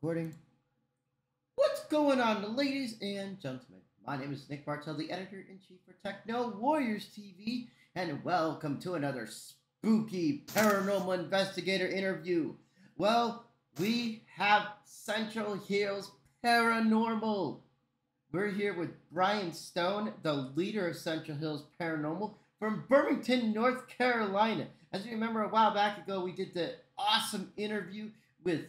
Recording. What's going on, ladies and gentlemen? My name is Nick Bartel, the editor-in-chief for Techno Warriors TV, and welcome to another spooky paranormal investigator interview. Well, we have Central Hills Paranormal. We're here with Brian Stone, the leader of Central Hills Paranormal from Birmingham, North Carolina. As you remember, a while back ago, we did the awesome interview with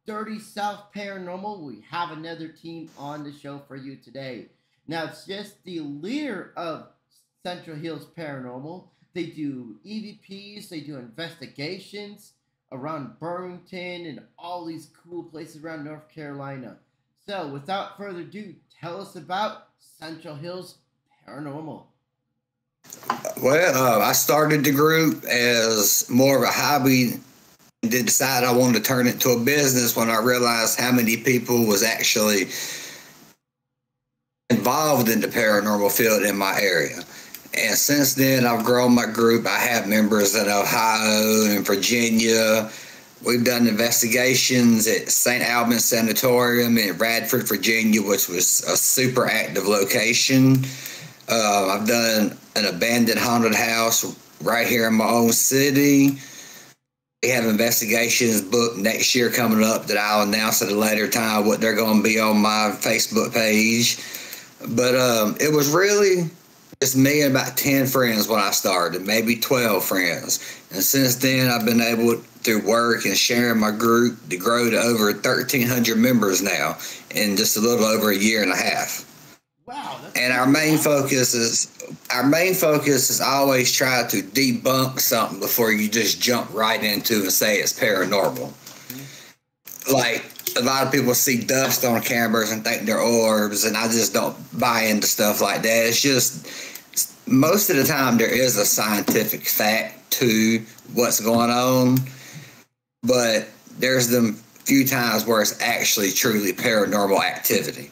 Dirty South Paranormal. We have another team on the show for you today. Now, it's just the leader of Central Hills Paranormal. They do EVPs, they do investigations around Burlington and all these cool places around North Carolina. So, without further ado, tell us about Central Hills Paranormal. Well, I started the group as more of a hobby. Did decide I wanted to turn it into a business when I realized how many people was actually involved in the paranormal field in my area. And since then, I've grown my group. I have members in Ohio and Virginia. We've done investigations at St. Albans Sanatorium in Radford, Virginia, which was a super active location. I've done an abandoned haunted house right here in my own city. We have investigations booked next year coming up that I'll announce at a later time what they're going to be on my Facebook page. But it was really just me and about 10 friends when I started, maybe 12 friends. And since then, I've been able, through work and sharing my group, to grow to over 1,300 members now in just a little over a year and a half. Wow. And our main focus is always try to debunk something before you just jump right into and say it's paranormal. Like, a lot of people see dust on cameras and think they're orbs, and I just don't buy into stuff like that. It's just, most of the time there is a scientific fact to what's going on, but there's them few times where it's actually truly paranormal activity.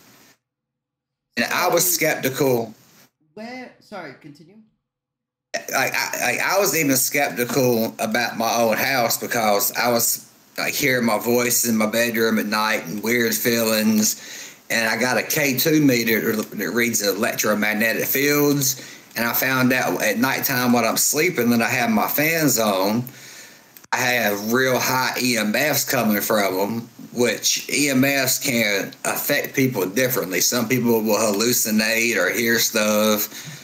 And I was skeptical. Sorry, continue. I was even skeptical about my own house because I was like hearing my voice in my bedroom at night and weird feelings. And I got a K2 meter that reads the electromagnetic fields. And I found out at nighttime when I'm sleeping that I have my fans on, I have real high EMFs coming from them, which EMFs can affect people differently. Some people will hallucinate or hear stuff.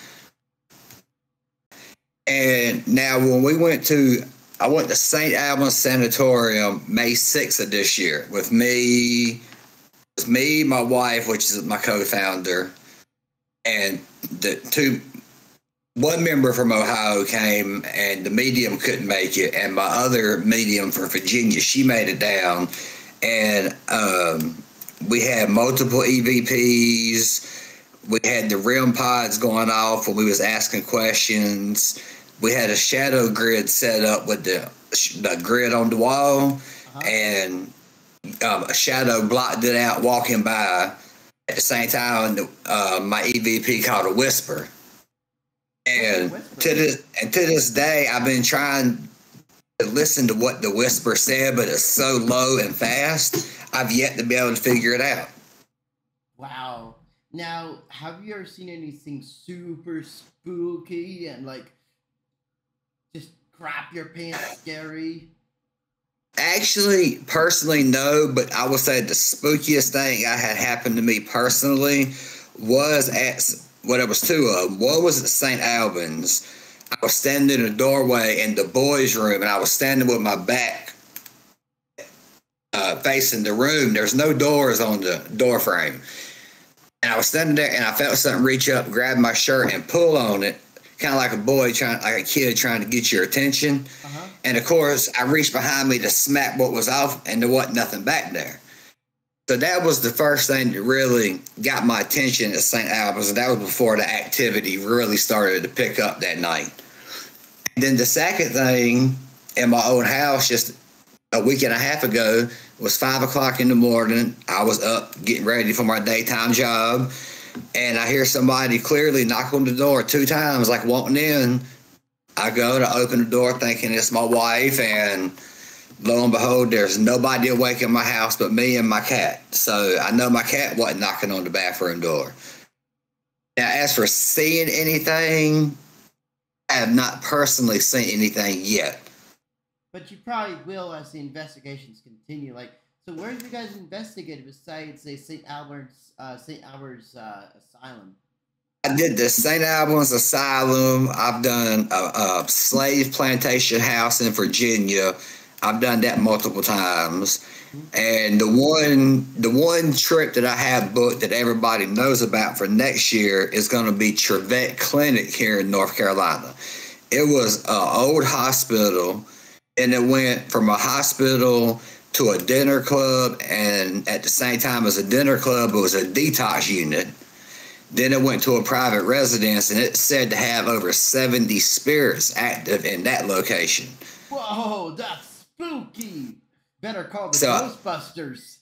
And now when I went to St. Albans Sanatorium May 6th of this year with me, my wife, which is my co-founder, and one member from Ohio came, and the medium couldn't make it, and my other medium from Virginia, she made it down, and we had multiple EVPs. We had the REM pods going off when we was asking questions. We had a shadow grid set up with the grid on the wall, and a shadow blocked it out walking by. At the same time, my EVP called a whisper. And to this day, I've been trying to listen to what the whisper said, but it's so low and fast, I've yet to be able to figure it out. Wow. Now, have you ever seen anything super spooky and like just crap your pants scary? Actually, personally, no, but I would say the spookiest thing I had happened to me personally was there was two of them. One was at St. Albans. I was standing in a doorway in the boys' room, and I was standing with my back facing the room. There's no doors on the door frame. And I was standing there, and I felt something reach up, grab my shirt, and pull on it, kind of like a kid trying to get your attention. And, of course, I reached behind me to smack what was off, and there wasn't nothing back there. So that was the first thing that really got my attention at St. Albans, and that was before the activity really started to pick up that night. And then the second thing in my own house just a week and a half ago was 5 o'clock in the morning. I was up getting ready for my daytime job, and I hear somebody clearly knock on the door 2 times, like wanting in. I go to open the door thinking it's my wife, and lo and behold, there's nobody awake in my house but me and my cat. So I know my cat wasn't knocking on the bathroom door. Now, as for seeing anything, I have not personally seen anything yet. But you probably will as the investigations continue. Like, so where have you guys investigated besides, say, St. Albert's Asylum? I did the St. Albans Asylum. I've done a slave plantation house in Virginia. I've done that multiple times. And the one trip that I have booked that everybody knows about for next year is going to be Trevette Clinic here in North Carolina. It was an old hospital, and it went from a hospital to a dinner club, and at the same time as a dinner club, it was a detox unit. Then it went to a private residence, and it's said to have over 70 spirits active in that location. Whoa, that's spooky. Better call the Ghostbusters.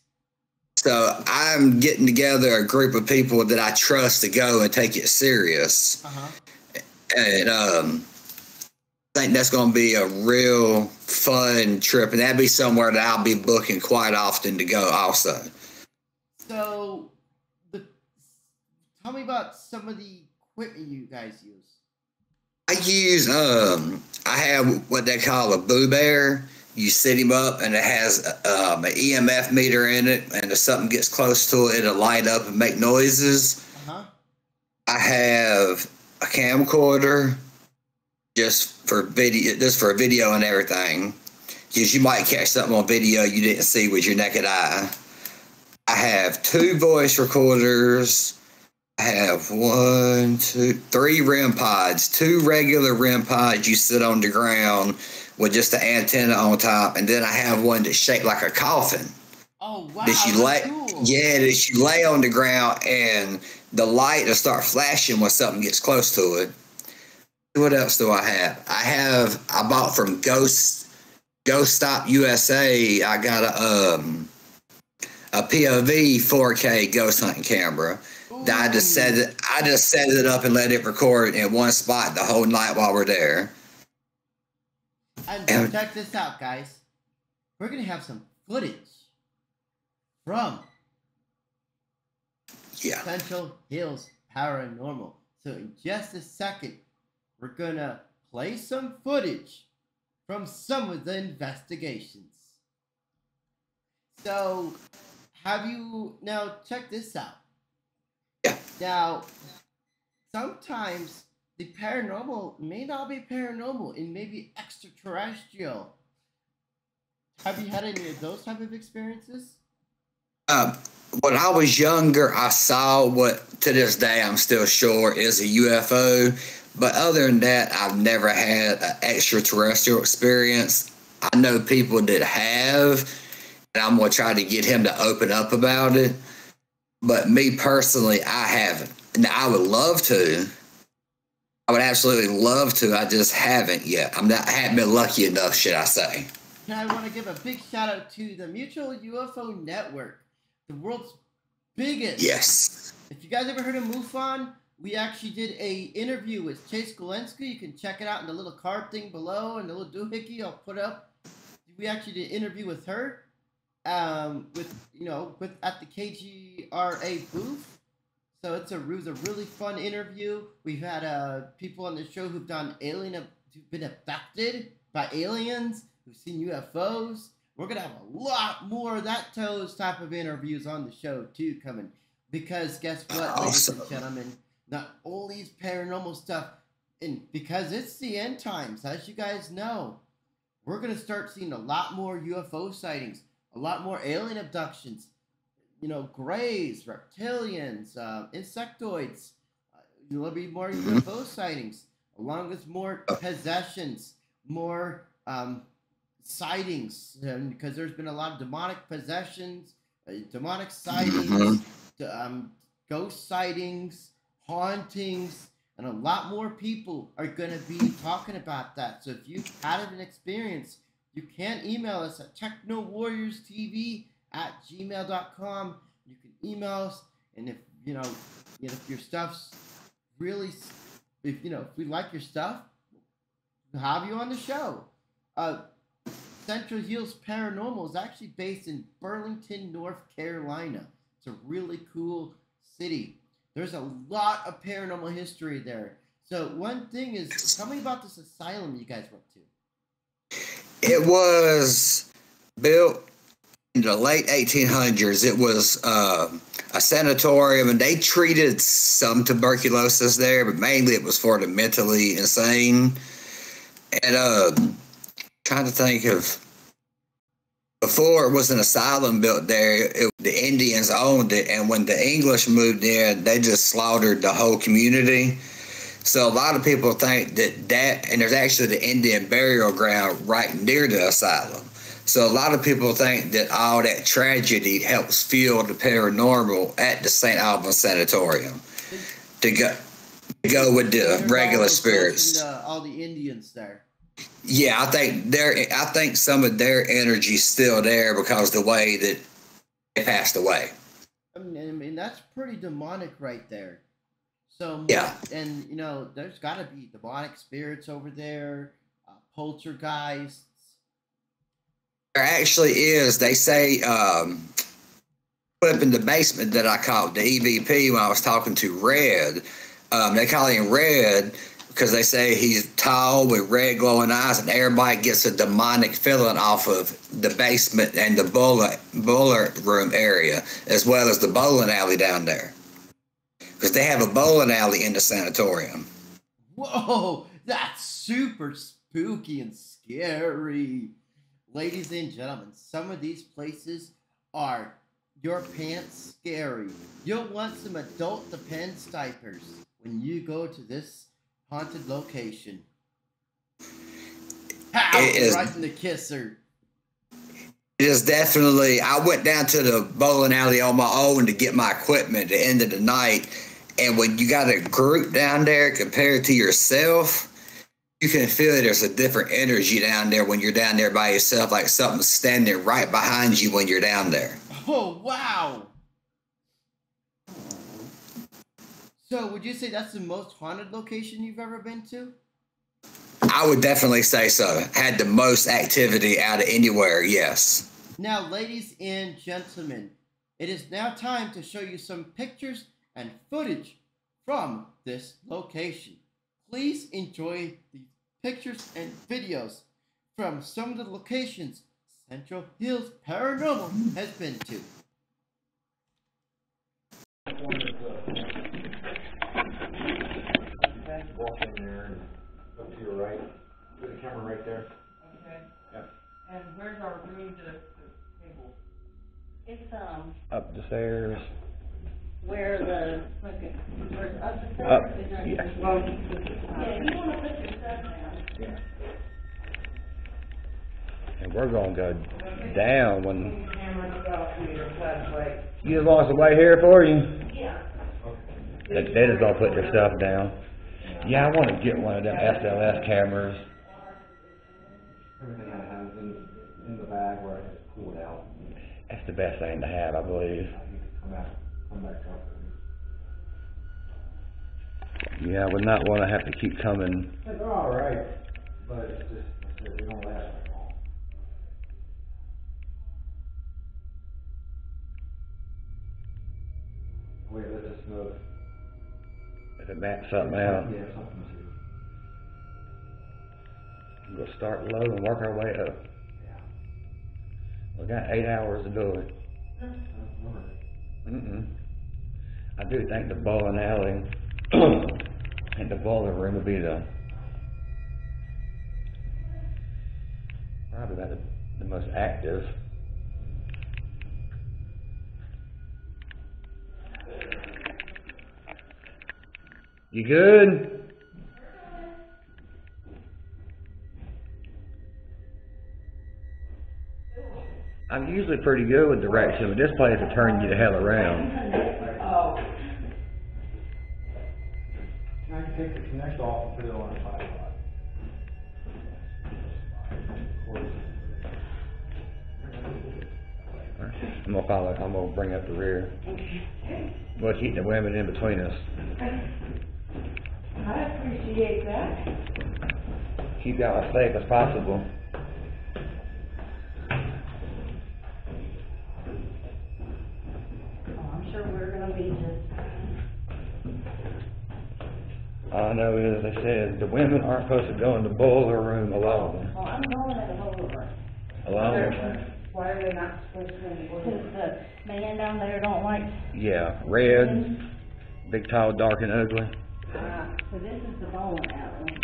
So I'm getting together a group of people that I trust to go and take it serious. And I think that's going to be a real fun trip, and that'd be somewhere that I'll be booking quite often to go also. So, tell me about some of the equipment you guys use. I use, I have what they call a Boo Bear. You set him up, and it has an EMF meter in it, and if something gets close to it, it'll light up and make noises. I have a camcorder just for video and everything, because you might catch something on video you didn't see with your naked eye. I have 2 voice recorders. I have 3 REM pods, 2 regular REM pods you sit on the ground with just the antenna on top, and then I have one that's shaped like a coffin. Oh wow! Cool. Yeah, that you lay on the ground, and the light will start flashing when something gets close to it. What else do I have? I bought from Ghost Stop USA. I got a POV 4K ghost hunting camera. I just set it up and let it record in one spot the whole night while we're there. And check this out, guys. We're gonna have some footage from Central Hills Paranormal. So in just a second, we're gonna play some footage from some of the investigations. So, now check this out. Now, sometimes the paranormal may not be paranormal, it may be extraterrestrial. Have you had any of those type of experiences? When I was younger, I saw what to this day I'm still sure is a UFO. But other than that, I've never had an extraterrestrial experience. I know people that have, and I'm going to try to get him to open up about it. But me personally, I haven't. Now, I would love to. I would absolutely love to. I just haven't yet. I haven't been lucky enough, should I say. And I want to give a big shout out to the Mutual UFO Network, the world's biggest. Yes. If you guys ever heard of MUFON, we actually did a interview with Chase Golensky. You can check it out in the little card thing below and the little doohickey I'll put up. We actually did an interview with her, at the KGRA booth. So it was a really fun interview. We've had people on the show who've been abducted by aliens, who've seen UFOs. We're gonna have a lot more of those type of interviews on the show too coming. Because guess what, ladies and gentlemen, not only is paranormal stuff, and because it's the end times, as you guys know, we're going to start seeing a lot more UFO sightings, a lot more alien abductions, grays, reptilians, insectoids. There'll be more UFO sightings, along with more possessions, more sightings, because there's been a lot of demonic possessions, demonic sightings, ghost sightings, hauntings, and a lot more people are going to be talking about that. So if you've had an experience, you can email us at technowarriorstv@gmail.com. You can email us, and if your stuff's really, if we like your stuff, have you on the show. Central Hills Paranormal is actually based in Burlington, North Carolina. It's a really cool city. There's a lot of paranormal history there. So one thing is, tell me about this asylum you guys went to. It was built in the late 1800s. It was a sanatorium, and they treated some tuberculosis there, but mainly it was for the mentally insane. And trying to think of, before it was an asylum built there, the Indians owned it, and when the English moved in, they just slaughtered the whole community. So a lot of people think that, and there's actually the Indian burial ground right near the asylum. So a lot of people think that all that tragedy helps fuel the paranormal at the St. Albans Sanatorium to go with the regular spirits. All the Indians there. Yeah, I think some of their energy's still there because the way that they passed away. I mean that's pretty demonic right there. So yeah, and there's got to be demonic spirits over there, poltergeists. There actually is. They say up in the basement that I caught the EVP when I was talking to Red. They call him Red because they say he's tall with red glowing eyes, and everybody gets a demonic feeling off of the basement and the bullet room area, as well as the bowling alley down there. Because they have a bowling alley in the sanatorium. Whoa, that's super spooky and scary. Ladies and gentlemen, some of these places are your pants scary. You'll want some adult Depends diapers when you go to this haunted location. Right in the kisser. It is definitely. I went down to the bowling alley on my own to get my equipment at the end of the night. And when you got a group down there compared to yourself, you can feel there's a different energy down there when you're down there by yourself, like something's standing right behind you when you're down there. Oh, wow. So would you say that's the most haunted location you've ever been to? I would definitely say so. Had the most activity out of anywhere, yes. Now, ladies and gentlemen, it is now time to show you some pictures and footage from this location. Please enjoy these pictures and videos from some of the locations Central Hills Paranormal has been to. Walk in there and up to your right. Put the camera right there. Okay. Yep. And where's our room to table? It's Up the stairs. where the where's up the stairs? Up. Is there Yeah. yeah, you want to put your stuff down. Yeah. And we're gonna go down when. You just want us to wait here for you? Yeah. They just gonna put their stuff down. Yeah, I want to get one of them SLS cameras. Everything I have is in the bag where it's pulled out. That's the best thing to have, I believe. Come back up. Yeah, I would not want to have to keep coming. They're all right, but it's just they don't last very long. Wait, let this move. If it backs something out. Yeah, something too. We'll start low and work our way up. Yeah. We got 8 hours to do it. I do think the bowling alley and the bowling room would be probably about the most active. You good? I'm usually pretty good with direction, but this place will turn you the hell around. Oh. I can take the connect off and put it on a 5 spot. I'm gonna bring up the rear. We'll keep the women in between us. I appreciate that. keep y'all as safe as possible. Oh, I'm sure we're gonna be just All I know is they said the women aren't supposed to go in the boiler room alone. Well, I'm going in the boiler room. Alone? Why are they not supposed to be? Because the man down there don't like. Yeah, red, big, tall, dark, and ugly. So this is the bowling alley.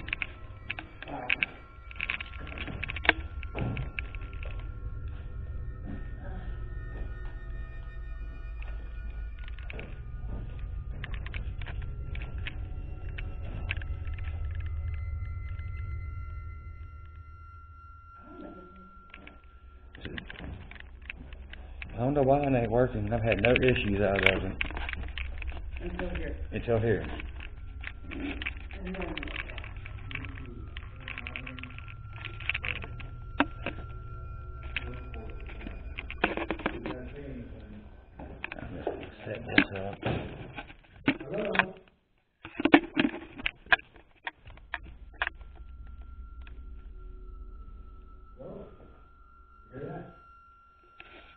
I don't know why it ain't working. I've had no issues out of it. Until here. Until here. And then, I'm just gonna set this up.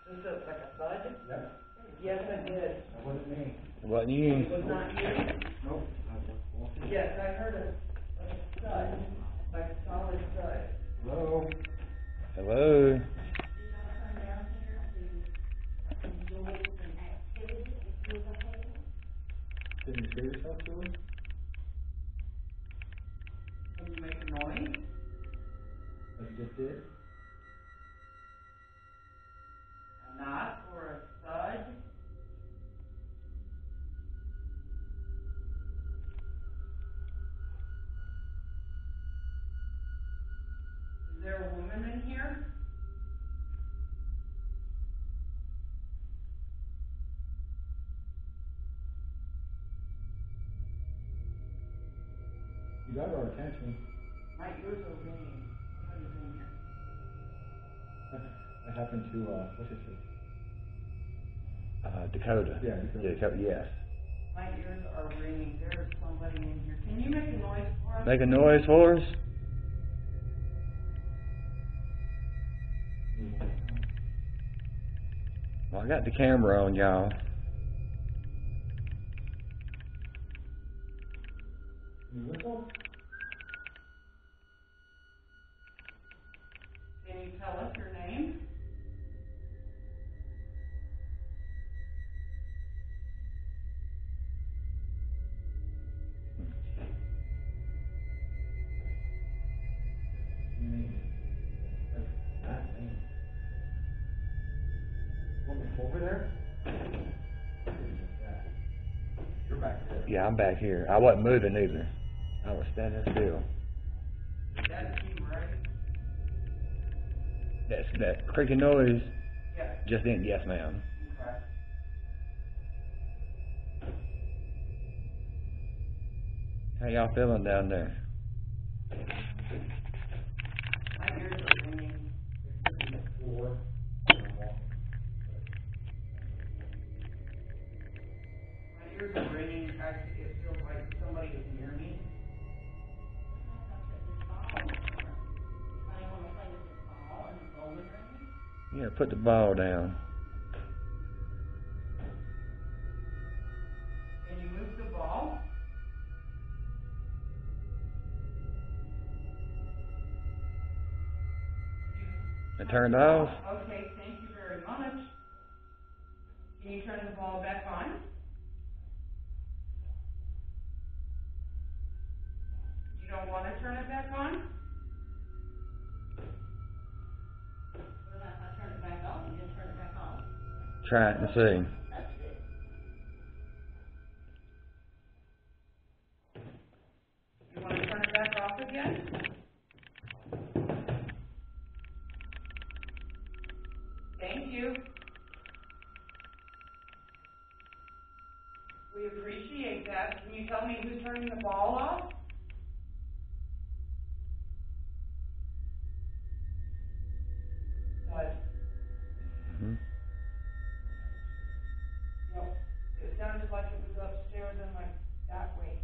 this looks like a thud? Yep. Yes, it did. That wasn't me. It wasn't you. It was not you? Nope. Yes, I heard a thud, like a solid thud. Hello? Hello? Didn't you say yourself to him? Can you make a noise? Like you just did? A knock or a thud? Is there a woman in here? You got our attention. My ears are ringing. Somebody's in here. That happened to, what's his face? Dakota. Yeah, Dakota. Yeah, Dakota, yes. My ears are ringing. There's somebody in here. Can you make a noise for us? Make a noise for us? Well, I got the camera on, y'all. Can you tell us your name? Over there? You're back there. Yeah, I'm back here. I wasn't moving either. I was standing still. That's you, right? That creaking noise Yes. just then, yes ma'am. Okay. How y'all feeling down there? My ears are ringing. My ears are ringing. It feels like somebody is near me. Yeah, put the ball down. Can you move the ball? And turn it off. Okay, thank you very much. Can you turn the ball back on? You don't want to turn it back on? What about if I turn it back on? You just turn it back on? Try it and see. That's it. You want to turn it back off again? Thank you. We appreciate that. Can you tell me who's turning the ball off? Mm-hmm. Yep. It sounded like it was upstairs and like that way.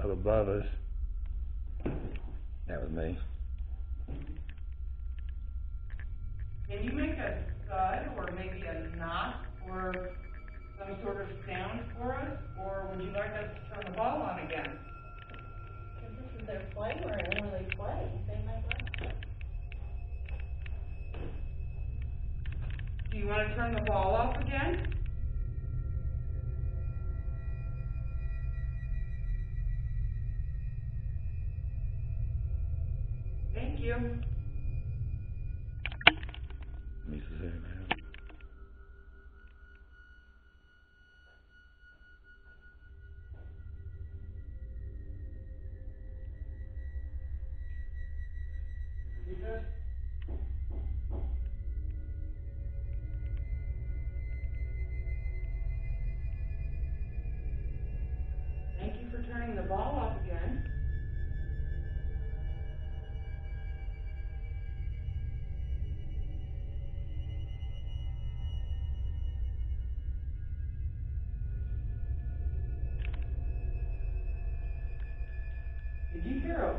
up above us. That was me. Can you make a thud or maybe a knock or some sort of sound for us? Or would you like us to turn the ball on again? Because this is their playground where they play. They make that. Do you want to turn the ball off again? Thank you. Let me zoom out. Thank you for turning the ball off again. Did you hear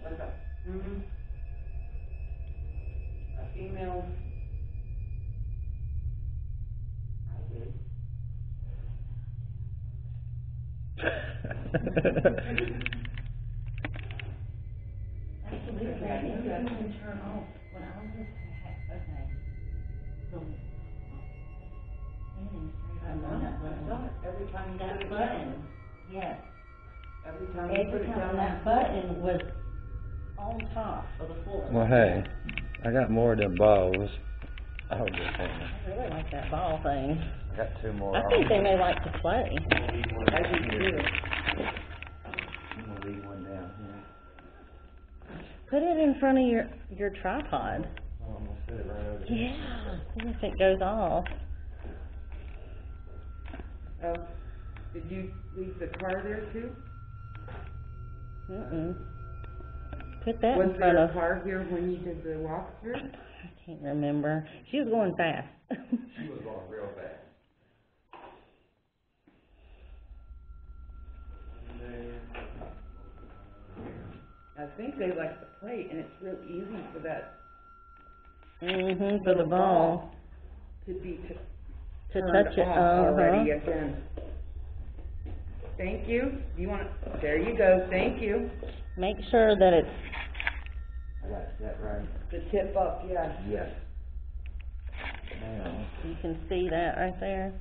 a female? I did. That's the weird thing. It didn't even turn off when I was okay. So, I saw it every time you put that it button, down. yes. Every time you put Every it time down. that button was on top of the floor. Well, hey, I got more of them balls. I hope this thing. I really like that ball thing. I got 2 more. I think they may like to play. I do too. I'm gonna leave one down here. Put it in front of your tripod. Oh, I'm gonna set it right over there. Yeah, see if it goes off. Oh, did you leave the car there too? Put that Was in front there of. a car here when you did the walkthrough? I can't remember. She was going fast. She was going real fast. I think they like to play, and it's real easy for that For the ball to be to turned touch it. off already again. Thank you. You want? There you go. Thank you. Make sure that it's. I got it set right. The tip up, yeah. Yes. Now. You can see that right there.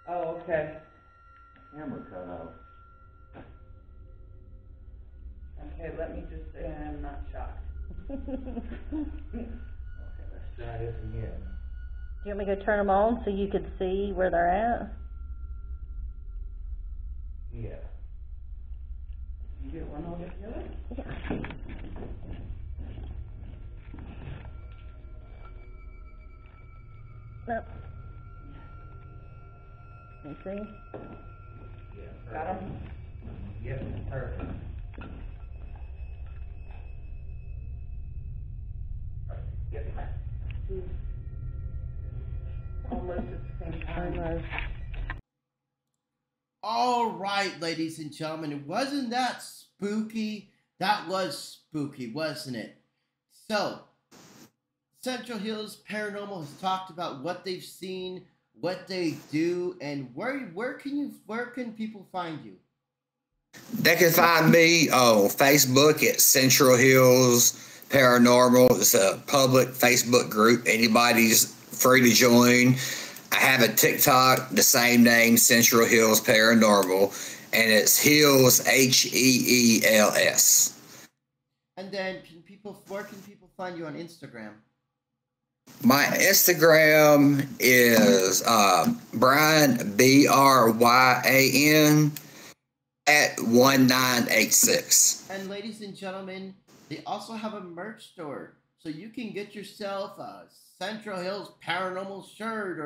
Oh, okay. Camera cut off. Okay, let me just say I'm not shocked. Okay, let's try this again. Do you want me to turn them on so you could see where they're at? Yeah. You get one over here? Yeah. Nope. You see? Yeah. Got them? Yes, perfect. Yep. Almost at the same time. Almost. All right, ladies and gentlemen, wasn't that spooky? That was spooky, wasn't it? So, Central Hills Paranormal has talked about what they've seen, what they do, and where can people find you? They can find me on Facebook at Central Hills Paranormal. It's a public Facebook group. Anybody's free to join. I have a TikTok, the same name, Central Hills Paranormal, and it's Hills, Heels. And then where can people find you on Instagram? My Instagram is Brian, BRYAN, at 1986. And ladies and gentlemen, they also have a merch store, so you can get yourself a Central Hills Paranormal shirt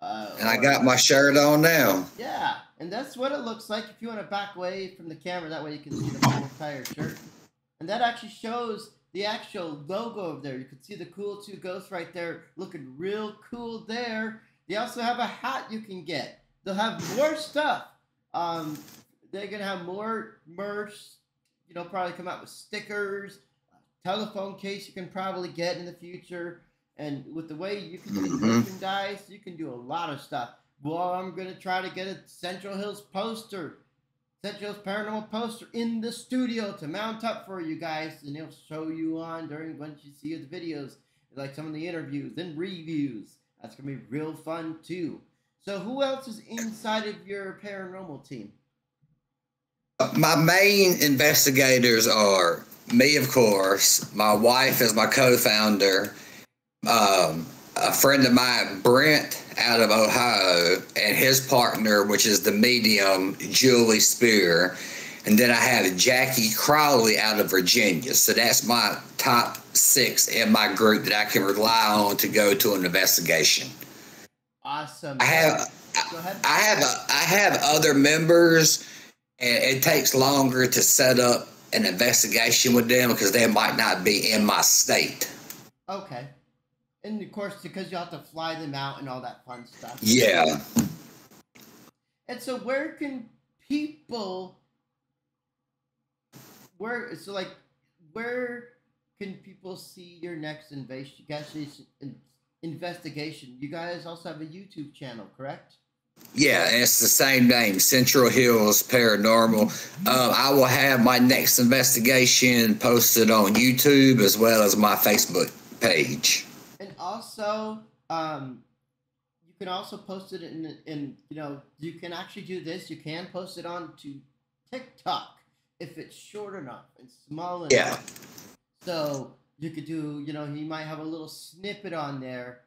and I got my shirt on now. Yeah, and that's what it looks like. If you want to back away from the camera, that way you can see the whole entire shirt. And that actually shows the actual logo over there. You can see the cool two ghosts right there looking real cool there. They also have a hat you can get. They'll have more stuff. They're going to have more merch. You know, probably come out with stickers, telephone case you can probably get in the future. And with the way you can do merchandise, you can do a lot of stuff. Well, I'm going to try to get a Central Hills poster, Central Hills Paranormal poster in the studio to mount up for you guys. And he'll show you on during once you see the videos, like some of the interviews and reviews. That's going to be real fun too. So who else is inside of your paranormal team? My main investigators are me, of course. My wife is my co-founder. A friend of mine, Brent, out of Ohio, and his partner, which is the medium, Julie Spear. And then I have Jackie Crowley out of Virginia. So that's my top 6 in my group that I can rely on to go to an investigation. Awesome. I have other members, and it takes longer to set up an investigation with them because they might not be in my state. Okay. And of course, because you have to fly them out and all that fun stuff. Yeah. And so where can people, where can people see your next investigation? You guys also have a YouTube channel, correct? Yeah, and it's the same name, Central Hills Paranormal. I will have my next investigation posted on YouTube as well as my Facebook page. And also, you can also post it in you know, you can actually do this. You can post it on to TikTok if it's short enough and small enough. Yeah. So you could do, you know, he might have a little snippet on there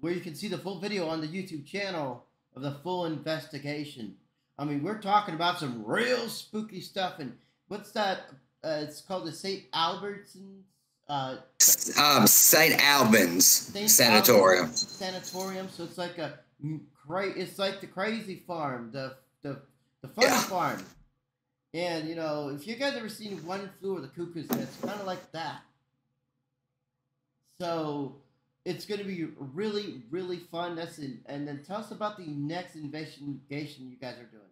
where you can see the full video on the YouTube channel of the full investigation. I mean, we're talking about some real spooky stuff. And what's that? It's called the St. Albertsons. St. Albans Sanatorium. Sanatorium. So it's like it's like the Crazy Farm, the Fun Farm. And you know, if you guys ever seen One Flew Over the Cuckoo's Nest, it's kind of like that. So it's going to be really, really fun. And then tell us about the next investigation you guys are doing.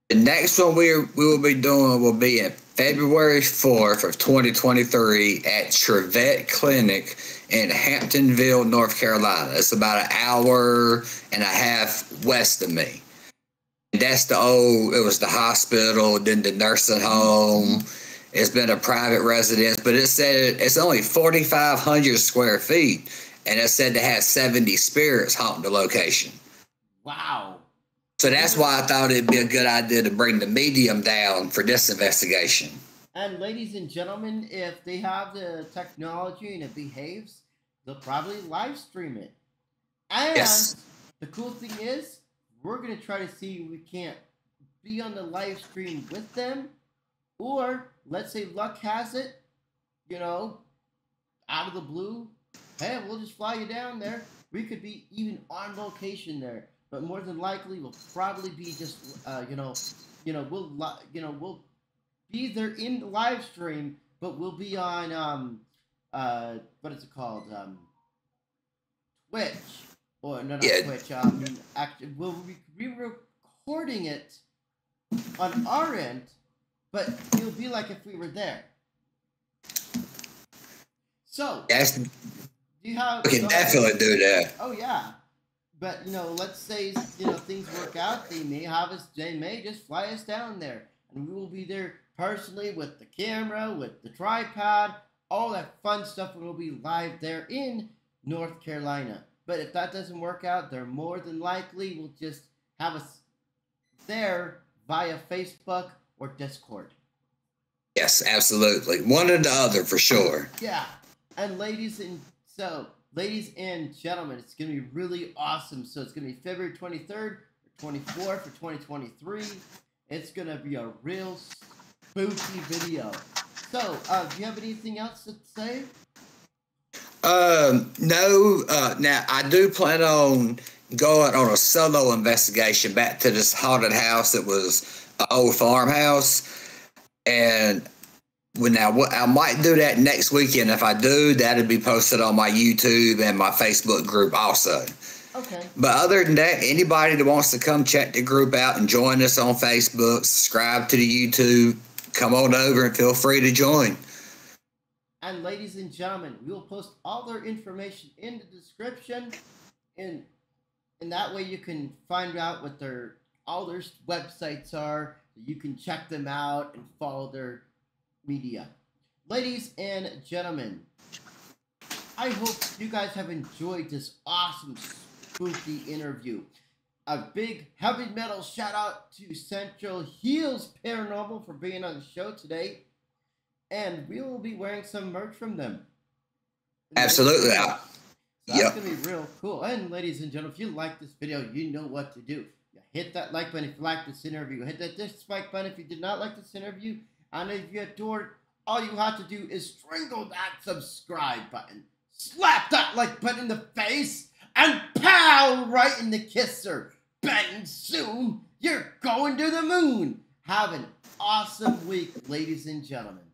The next one we will be doing will be at February 4th of 2023 at Trevette Clinic in Hamptonville, North Carolina. It's about an hour and a half west of me. That's it was the hospital, then the nursing home. It's been a private residence, but it said it's only 4,500 square feet, and it said to have 70 spirits haunting the location. Wow. So that's why I thought it'd be a good idea to bring the medium down for this investigation. And ladies and gentlemen, if they have the technology and it behaves, they'll probably live stream it. And the cool thing is, we're going to try to see if we can't be on the live stream with them. Or, let's say luck has it, you know, out of the blue, hey, we'll just fly you down there. We could be even on location there. But more than likely, we'll probably be just, we'll be there in the live stream, but we'll be on, what is it called? Twitch. Or, no, not Twitch. Actually, we'll be recording it on our end, but it'll be like if we were there. So, we can definitely do that. Oh, yeah. But, you know, let's say, you know, things work out. They may just fly us down there. And we will be there personally with the camera, with the tripod, all that fun stuff. Will be live there in North Carolina. But if that doesn't work out, they're more than likely will just have us there via Facebook or Discord. Yes, absolutely. One or the other for sure. Yeah. And ladies and gentlemen, it's going to be really awesome. So it's going to be February 23rd or 24th for 2023. It's going to be a real spooky video. So, do you have anything else to say? No. Now, I do plan on going on a solo investigation back to this haunted house that was an old farmhouse. And Well, now, what I might do that next weekend. If I do, that'll be posted on my YouTube and my Facebook group also. Okay. But other than that, anybody that wants to come check the group out and join us on Facebook, subscribe to the YouTube, come on over and feel free to join. And ladies and gentlemen, we will post all their information in the description, and that way you can find out what all their websites are. You can check them out and follow their media. Ladies and gentlemen, I hope you guys have enjoyed this awesome spooky interview. A big heavy metal shout out to Central Heels Paranormal for being on the show today. And we will be wearing some merch from them. Absolutely. So that's going to be real cool. And ladies and gentlemen, if you like this video, you know what to do. You hit that like button if you like this interview. Hit that dislike button if you did not like this interview. And if you adored, all you have to do is strangle that subscribe button. Slap that like button in the face. And pow! Right in the kisser. Bang! Soon, you're going to the moon. Have an awesome week, ladies and gentlemen.